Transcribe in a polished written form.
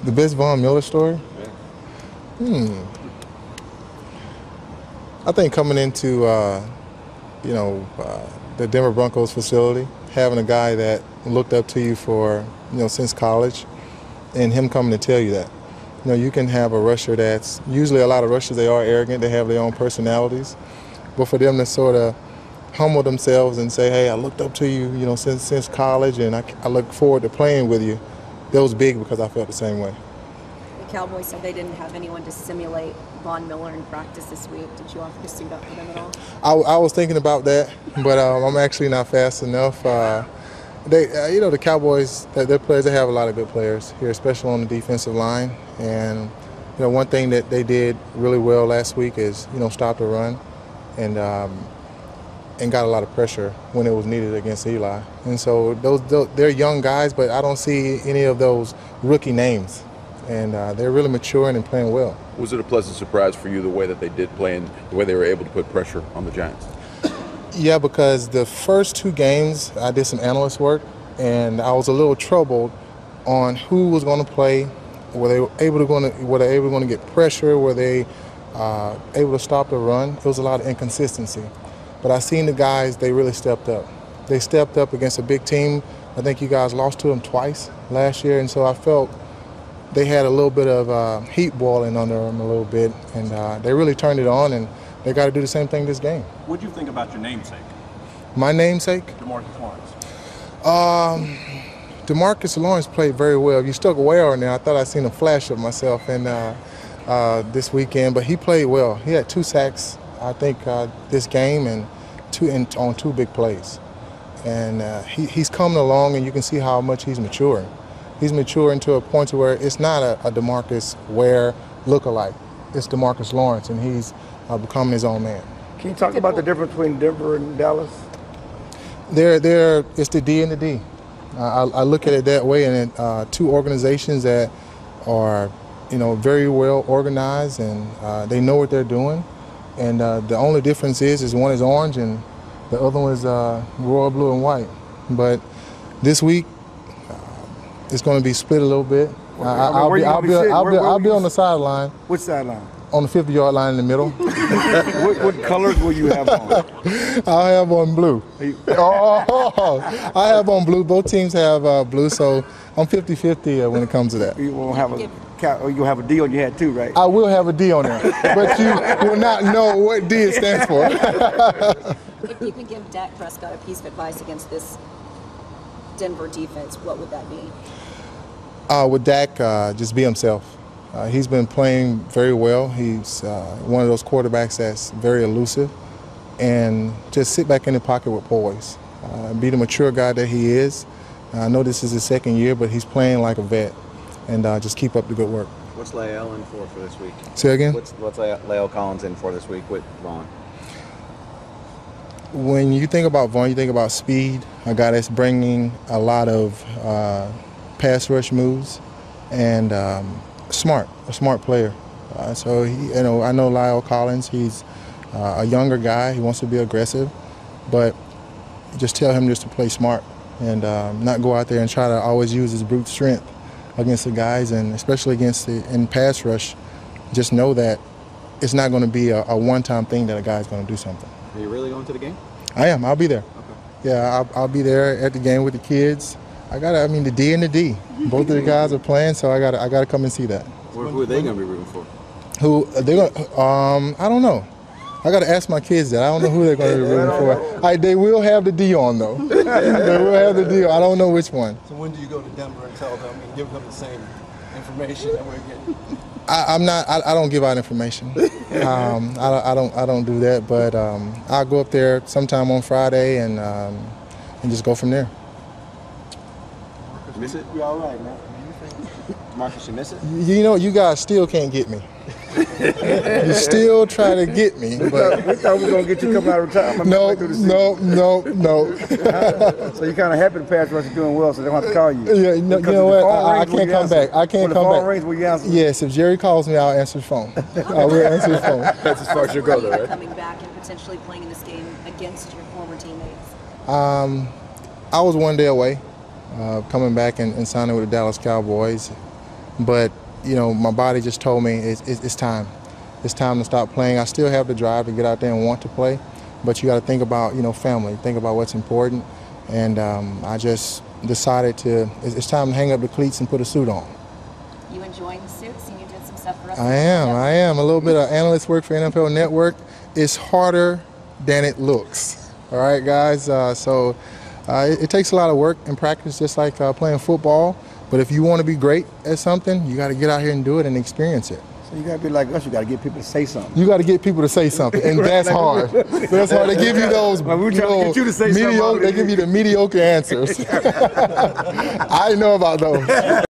The best Von Miller story? Yeah. I think coming into, the Denver Broncos facility, having a guy that looked up to you for, since college, and him coming to tell you that. You can have a rusher that's, usually a lot of rushers, they are arrogant, they have their own personalities, but for them to sort of humble themselves and say, hey, I looked up to you, since college, and I look forward to playing with you, that was big because I felt the same way. The Cowboys said they didn't have anyone to simulate Von Miller in practice this week. Did you offer to suit up for them at all? I was thinking about that, but I'm actually not fast enough. The Cowboys, their players, they have a lot of good players here, especially on the defensive line. And one thing that they did really well last week is stop the run, and got a lot of pressure when it was needed against Eli. And so they're young guys, but I don't see any of those rookie names. And they're really maturing and playing well. Was it a pleasant surprise for you the way that they did play and the way they were able to put pressure on the Giants? Yeah, because the first 2 games I did some analyst work, and I was a little troubled on who was going to play. Were they able to get pressure? Were they able to stop the run? There was a lot of inconsistency. But I seen the guys, they really stepped up. They stepped up against a big team. I think you guys lost to them twice last year, and so I felt they had a little bit of heat boiling under them a little bit, and they really turned it on, and they got to do the same thing this game. What do you think about your namesake? My namesake? Demarcus Lawrence. Demarcus Lawrence played very well. You stuck Ware on there. I thought I seen a flash of myself this weekend, but he played well. He had 2 sacks, I think, this game, and on 2 big plays. And he's coming along, and you can see how much he's maturing. He's maturing to a point to where it's not a Demarcus Ware lookalike. It's Demarcus Lawrence, and he's becoming his own man. Can you talk about the difference between Denver and Dallas? It's the D and the D. I look at it that way, and 2 organizations that are, very well organized, and they know what they're doing. And the only difference is one is orange and the other one is royal blue and white. But this week, it's going to be split a little bit. I'll be on the sideline. Which sideline? On the 50-yard line in the middle. What colors will you have on? I'll have on blue. I have on blue. Both teams have blue, so I'm 50-50 when it comes to that. You won't you'll have a D on your head too, right? I will have a D on there, but you will not know what D it stands for. If you could give Dak Prescott a piece of advice against this Denver defense, what would that be? With Dak, just be himself. He's been playing very well. He's one of those quarterbacks that's very elusive, and just sit back in the pocket with poise. Be the mature guy that he is. I know this is his 2nd year, but he's playing like a vet, and just keep up the good work. What's Lael in for this week? Say again? What's Lael Collins in for this week with Vaughn? When you think about Vaughn, you think about speed, a guy that's bringing a lot of pass rush moves, and a smart player. So I know Lyle Collins. He's a younger guy. He wants to be aggressive, but just tell him just to play smart and not go out there and try to always use his brute strength against the guys, and especially in pass rush. Just know that it's not going to be a one-time thing that a guy's going to do something. Are you really going to the game? I am. I'll be there. Okay. Yeah, I'll be there at the game with the kids. The D and the D. Both of the guys are playing, so I gotta come and see that. Who are they going to be rooting for? I don't know. I gotta ask my kids that. I don't know who they're going to be rooting for. They will have the D on though. They will have the D on. I don't know which one. So when do you go to Denver and tell them and give them the same information that we're getting? I don't give out information. I don't do that. But I'll go up there sometime on Friday and just go from there. You miss it? You all right, man? Marcus, you miss it? You guys still can't get me. You still try to get me, but We thought we were going to get you coming out of retirement. no. So you're kind of happy the pass rush is doing well, so they don't have to call you. Yeah, you know what? I can't come back. I can't come back. Rings, will you answer? Yes, if Jerry calls me, I'll answer the phone. I will answer the phone. That's as far as you'll go, though, right? Coming back and potentially playing in this game against your former teammates. I was one day away, coming back and signing with the Dallas Cowboys. but you know, my body just told me it's time. It's time to stop playing. I still have the drive to get out there and want to play, but you got to think about, you know, family, think about what's important, and I just decided it's time to hang up the cleats and put a suit on. You enjoying the suit? Seeing you did some stuff for us. I am. A little bit of analyst work for NFL Network. It's harder than it looks. All right, guys. It takes a lot of work and practice, just like playing football. But if you want to be great at something, you got to get out here and do it and experience it. So you got to be like us. You got to get people to say something. You got to get people to say something, and that's hard. That's hard. They give you those mediocre. They give you the mediocre answers. I know about those.